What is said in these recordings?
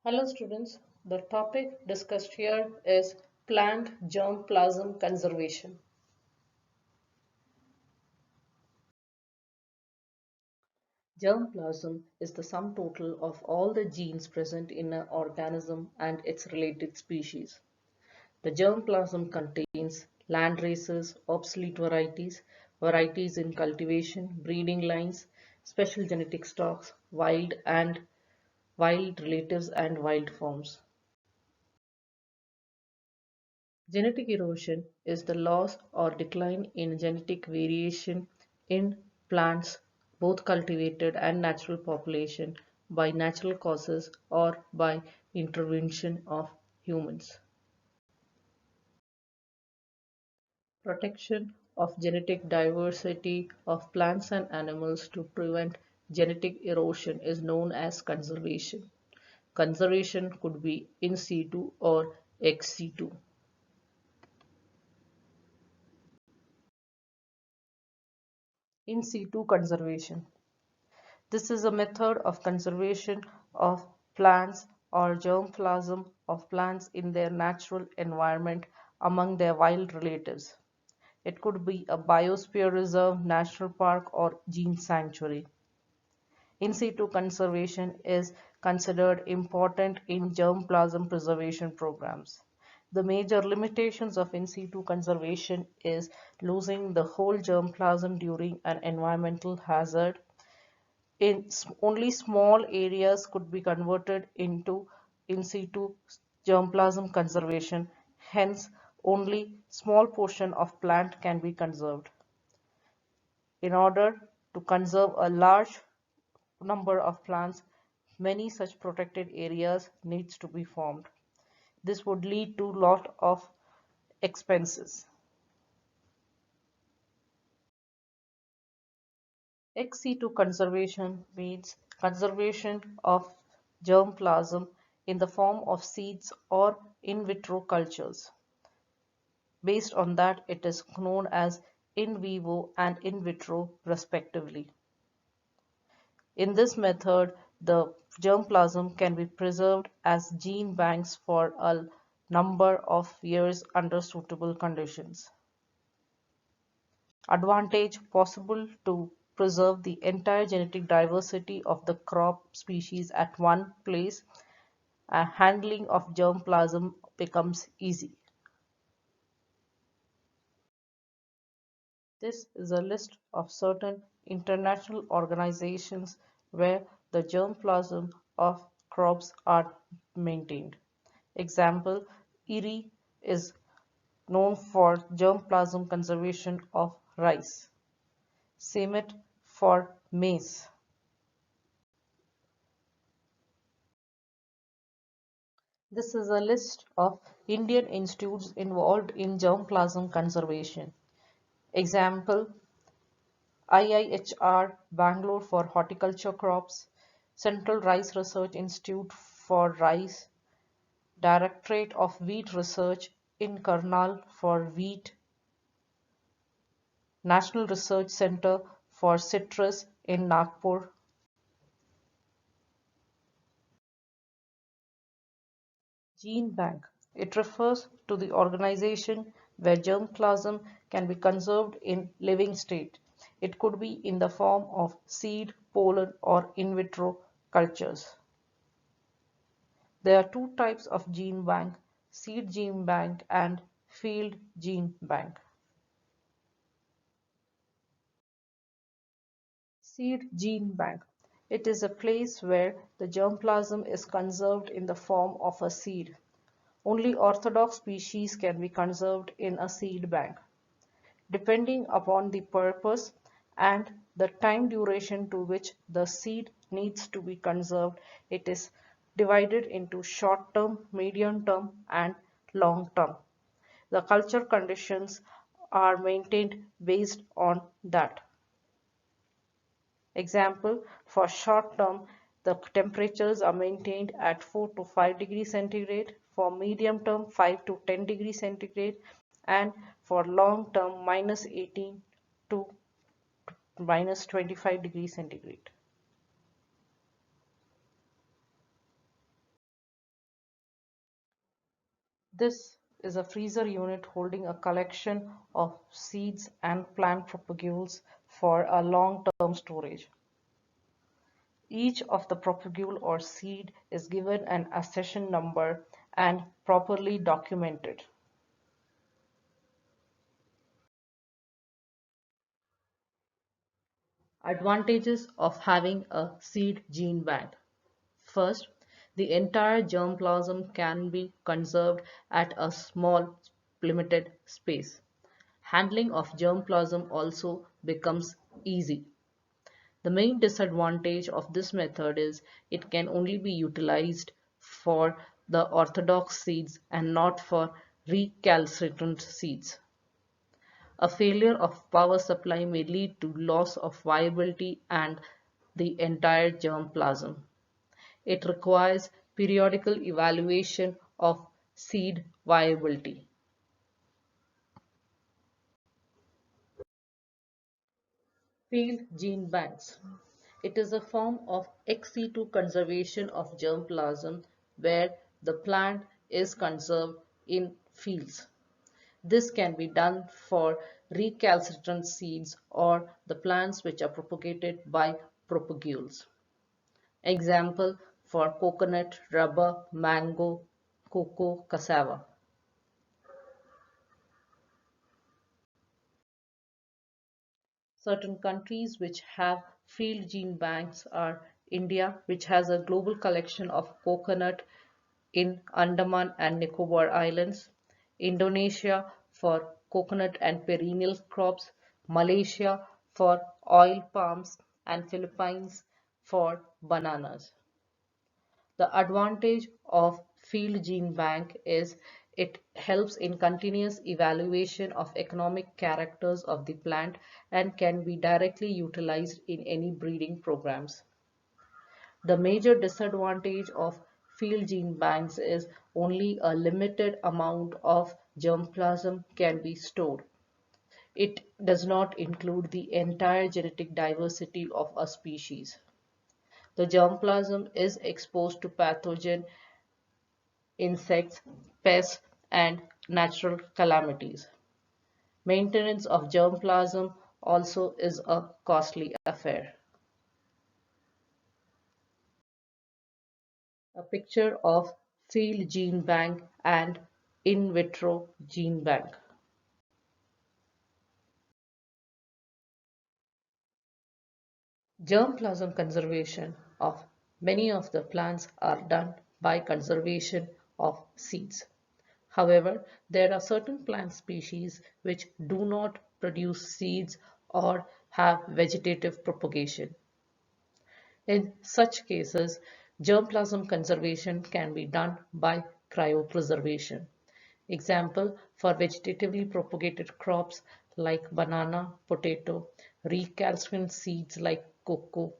Hello students, the topic discussed here is plant germplasm conservation. Germplasm is the sum total of all the genes present in an organism and its related species. The germplasm contains land races, obsolete varieties, varieties in cultivation, breeding lines, special genetic stocks, wild relatives and wild forms. Genetic erosion is the loss or decline in genetic variation in plants, both cultivated and natural population, by natural causes or by intervention of humans. Protection of genetic diversity of plants and animals to prevent genetic erosion is known as conservation. Conservation could be in situ or ex situ. In situ conservation. This is a method of conservation of plants or germplasm of plants in their natural environment among their wild relatives. It could be a biosphere reserve, national park, or gene sanctuary. In situ conservation is considered important in germplasm preservation programs. The major limitations of in situ conservation is losing the whole germplasm during an environmental hazard. Only small areas could be converted into in situ germplasm conservation. Hence, only small portion of plant can be conserved. In order to conserve a large number of plants, many such protected areas needs to be formed. This would lead to lot of expenses. Ex situ conservation means conservation of germplasm in the form of seeds or in vitro cultures. Based on that, it is known as in vivo and in vitro respectively. In this method, the germplasm can be preserved as gene banks for a number of years under suitable conditions. Advantage possible to preserve the entire genetic diversity of the crop species at one place. Handling of germplasm becomes easy. This is a list of certain international organizations where the germplasm of crops are maintained. Example, IRRI is known for germplasm conservation of rice. CIMMYT for maize. This is a list of Indian institutes involved in germplasm conservation. Example, IIHR Bangalore for horticulture crops, Central Rice Research Institute for rice, Directorate of Wheat Research in Karnal for wheat, National Research Centre for citrus in Nagpur. Gene Bank. It refers to the organization where germplasm can be conserved in living state. It could be in the form of seed, pollen, or in vitro cultures. There are two types of gene bank, seed gene bank and field gene bank. Seed gene bank. It is a place where the germplasm is conserved in the form of a seed. Only orthodox species can be conserved in a seed bank. Depending upon the purpose and the time duration to which the seed needs to be conserved, it is divided into short term, medium term, and long term. The culture conditions are maintained based on that. Example, for short term, the temperatures are maintained at 4 to 5 degrees centigrade, for medium term 5 to 10 degrees centigrade, and for long term -18 to -25 degrees centigrade. This is a freezer unit holding a collection of seeds and plant propagules for a long-term storage. Each of the propagule or seed is given an accession number and properly documented. Advantages of having a seed gene bank. First, the entire germplasm can be conserved at a small limited space. Handling of germplasm also becomes easy. The main disadvantage of this method is it can only be utilized for the orthodox seeds and not for recalcitrant seeds. A failure of power supply may lead to loss of viability and the entire germplasm. It requires periodical evaluation of seed viability. Field gene banks. It is a form of ex situ conservation of germplasm where the plant is conserved in fields. This can be done for recalcitrant seeds or the plants which are propagated by propagules. Example for coconut, rubber, mango, cocoa, cassava. Certain countries which have field gene banks are India, which has a global collection of coconut in Andaman and Nicobar Islands, Indonesia for coconut and perennial crops, Malaysia for oil palms, and Philippines for bananas. The advantage of field gene bank is it helps in continuous evaluation of economic characters of the plant and can be directly utilized in any breeding programs. The major disadvantage of field gene banks is only a limited amount of germplasm can be stored. It does not include the entire genetic diversity of a species. The germplasm is exposed to pathogen insects, pests, and natural calamities. Maintenance of germplasm also is a costly affair. A picture of field gene bank and in vitro gene bank. Germplasm conservation of many of the plants are done by conservation of seeds. However, there are certain plant species which do not produce seeds or have vegetative propagation. In such cases, germplasm conservation can be done by cryopreservation. Example for vegetatively propagated crops like banana, potato, recalcitrant seeds like cocoa,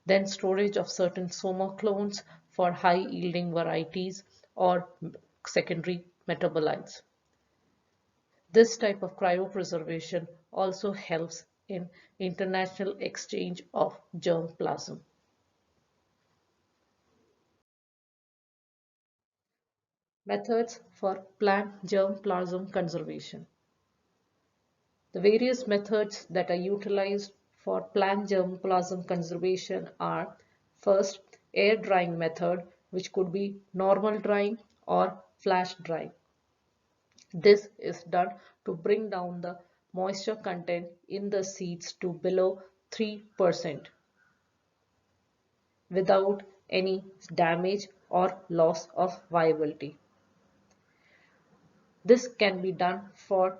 then storage of certain soma clones for high yielding varieties or secondary metabolites. This type of cryopreservation also helps in international exchange of germplasm. Methods for plant germplasm conservation. The various methods that are utilized for plant germplasm conservation are: first, air drying method, which could be normal drying or flash drying. This is done to bring down the moisture content in the seeds to below 3% without any damage or loss of viability. This can be done for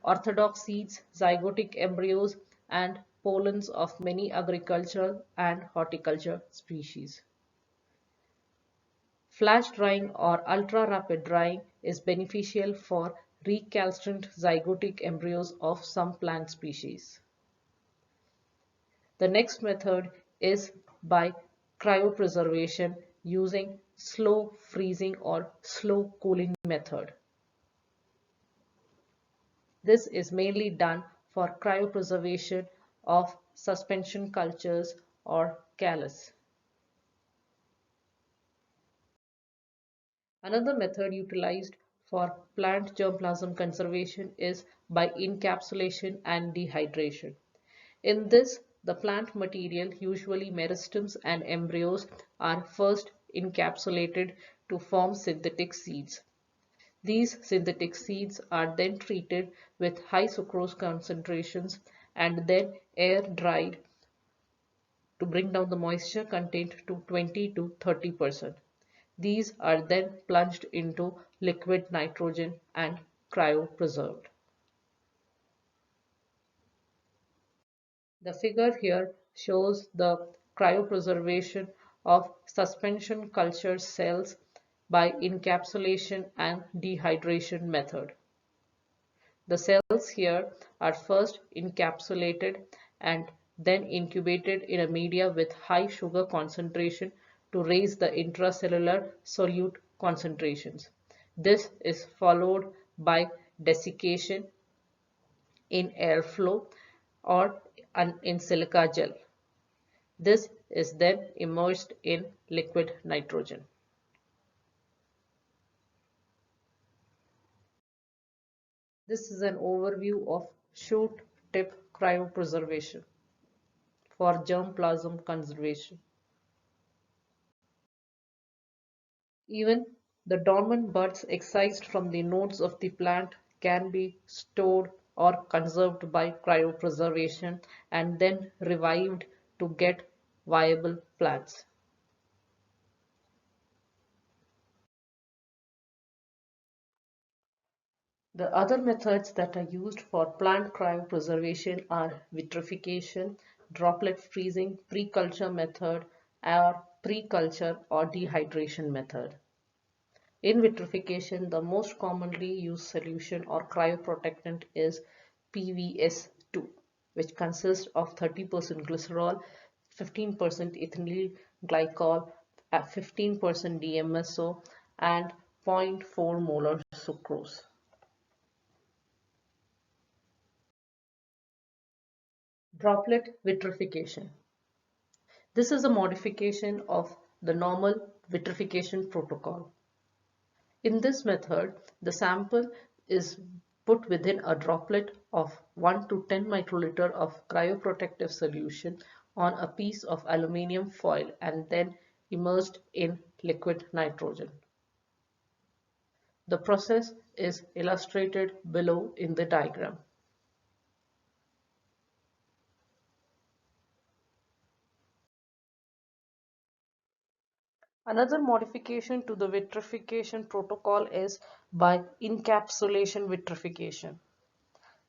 orthodox seeds, zygotic embryos, and pollens of many agricultural and horticulture species. Flash drying or ultra-rapid drying is beneficial for recalcitrant zygotic embryos of some plant species. The next method is by cryopreservation using slow freezing or slow cooling method. This is mainly done for cryopreservation of suspension cultures or callus. Another method utilized for plant germplasm conservation is by encapsulation and dehydration. In this, the plant material, usually meristems and embryos, are first encapsulated to form synthetic seeds. These synthetic seeds are then treated with high sucrose concentrations and then air dried to bring down the moisture content to 20 to 30%. These are then plunged into liquid nitrogen and cryopreserved. The figure here shows the cryopreservation of suspension culture cells by encapsulation and dehydration method. The cells here are first encapsulated and then incubated in a media with high sugar concentration to raise the intracellular solute concentrations. This is followed by desiccation in airflow or in silica gel. This is then immersed in liquid nitrogen. This is an overview of shoot tip cryopreservation for germplasm conservation. Even the dormant buds excised from the nodes of the plant can be stored or conserved by cryopreservation and then revived to get viable plants. The other methods that are used for plant cryopreservation are vitrification, droplet freezing, pre-culture method, or pre-culture or dehydration method. In vitrification, the most commonly used solution or cryoprotectant is PVS2, which consists of 30% glycerol, 15% ethynyl glycol, 15% DMSO, and zero point 0.4 molar sucrose. Droplet vitrification. This is a modification of the normal vitrification protocol. In this method, the sample is put within a droplet of 1 to 10 microliter of cryoprotective solution on a piece of aluminium foil and then immersed in liquid nitrogen. The process is illustrated below in the diagram. Another modification to the vitrification protocol is by encapsulation vitrification.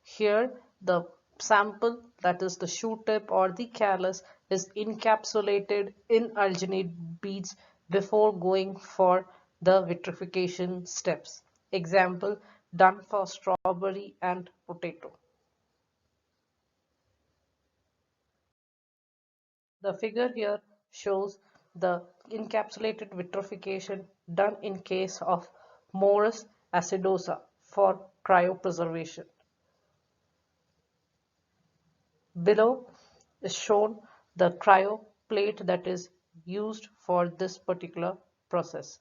Here, the sample, that is the shoe tip or the callus, is encapsulated in alginate beads before going for the vitrification steps. Example done for strawberry and potato. The figure here shows the encapsulated vitrification done in case of Morus acidosa for cryopreservation. Below is shown the cryo plate that is used for this particular process.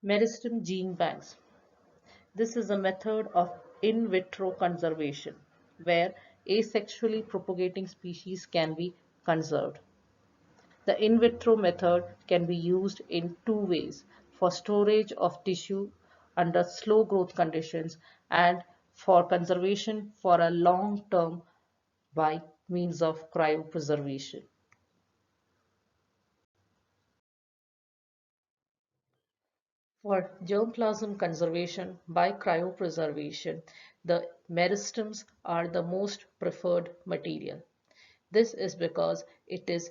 Meristem gene banks. This is a method of in vitro conservation where asexually propagating species can be conserved. The in vitro method can be used in two ways: for storage of tissue under slow growth conditions and for conservation for a long term by means of cryopreservation. For germplasm conservation by cryopreservation, the meristems are the most preferred material. This is because it is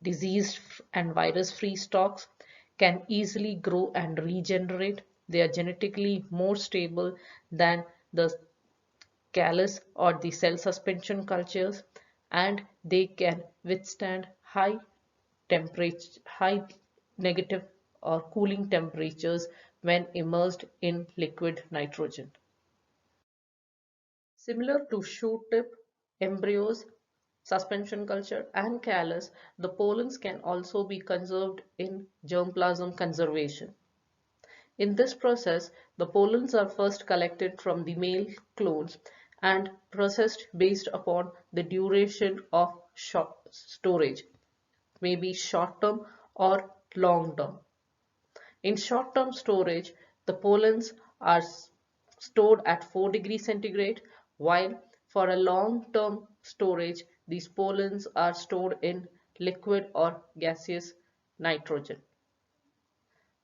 disease and virus free stocks, can easily grow and regenerate. They are genetically more stable than the callus or the cell suspension cultures, and they can withstand high temperature, high negative or cooling temperatures when immersed in liquid nitrogen. Similar to shoot tip embryos, suspension culture, and callus, the pollens can also be conserved in germplasm conservation. In this process, the pollens are first collected from the male clones and processed based upon the duration of storage, maybe short-term or long-term. In short-term storage, the pollens are stored at 4 degrees centigrade, while for a long-term storage, these pollens are stored in liquid or gaseous nitrogen.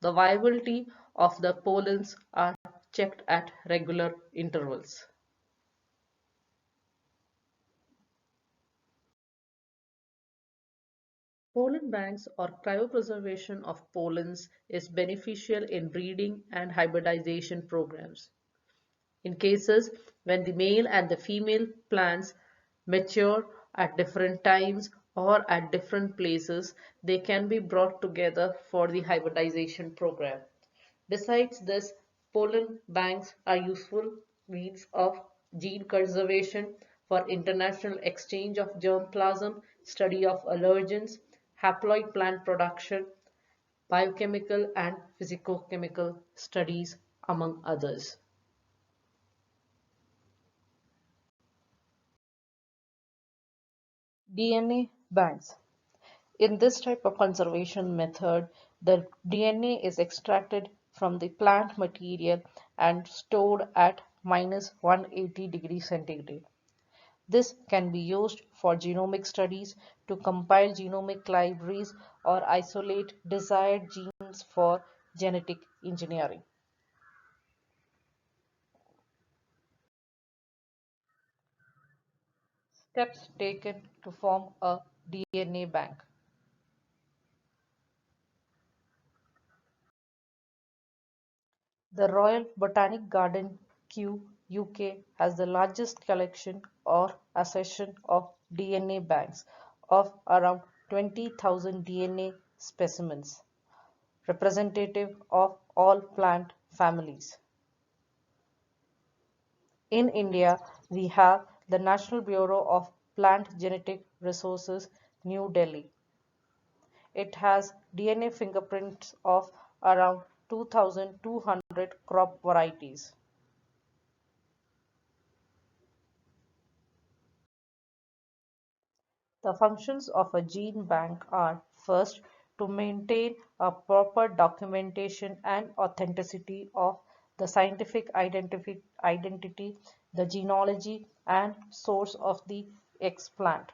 The viability of the pollens are checked at regular intervals. Pollen banks or cryopreservation of pollens is beneficial in breeding and hybridization programs. In cases when the male and the female plants mature at different times or at different places, they can be brought together for the hybridization program. Besides this, pollen banks are useful means of gene conservation for international exchange of germplasm, study of allergens, haploid plant production, biochemical and physicochemical studies, among others. DNA banks. In this type of conservation method, the DNA is extracted from the plant material and stored at -180 degrees centigrade. This can be used for genomic studies to compile genomic libraries or isolate desired genes for genetic engineering. Steps taken to form a DNA bank. The Royal Botanic Garden, Kew, UK has the largest collection or accession of DNA banks of around 20,000 DNA specimens, representative of all plant families. In India, we have the National Bureau of Plant Genetic Resources, New Delhi. It has DNA fingerprints of around 2,200 crop varieties. The functions of a gene bank are first, to maintain a proper documentation and authenticity of the scientific identity, the genealogy, and source of the explant.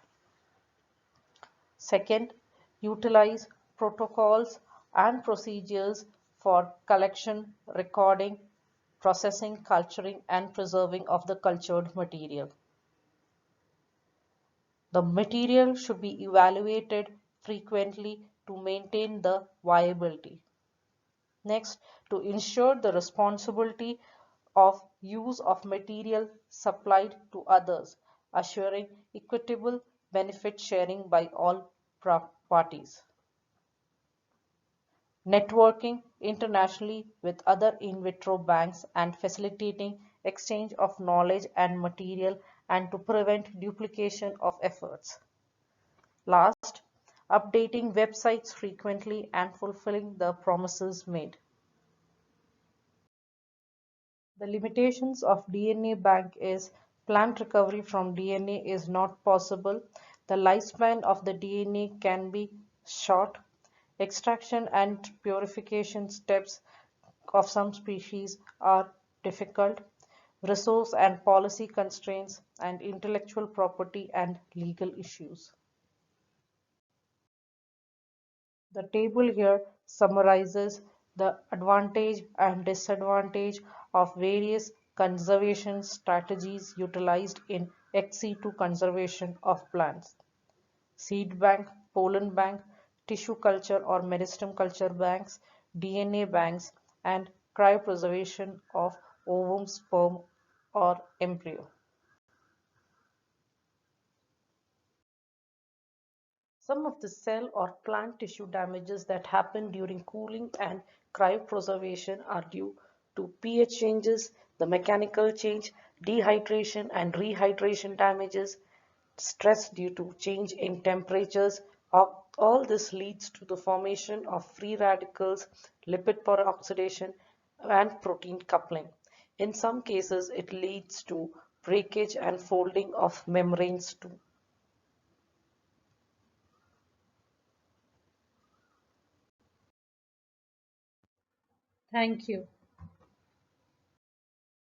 Second, utilize protocols and procedures for collection, recording, processing, culturing, and preserving of the cultured material. The material should be evaluated frequently to maintain the viability. Next, to ensure the responsibility of use of material supplied to others, assuring equitable benefit sharing by all parties. Networking internationally with other in vitro banks and facilitating exchange of knowledge and material and to prevent duplication of efforts. Last, updating websites frequently and fulfilling the promises made. The limitations of DNA bank is plant recovery from DNA is not possible. The lifespan of the DNA can be short. Extraction and purification steps of some species are difficult. Resource and policy constraints and intellectual property and legal issues. The table here summarizes the advantage and disadvantage of various conservation strategies utilized in ex situ conservation of plants. Seed bank, pollen bank, tissue culture or meristem culture banks, DNA banks, and cryopreservation of ovum, sperm, or embryo. Some of the cell or plant tissue damages that happen during cooling and cryopreservation are due to pH changes, the mechanical change, dehydration and rehydration damages, stress due to change in temperatures. All this leads to the formation of free radicals, lipid peroxidation, and protein coupling. In some cases, it leads to breakage and folding of membranes too. Thank you.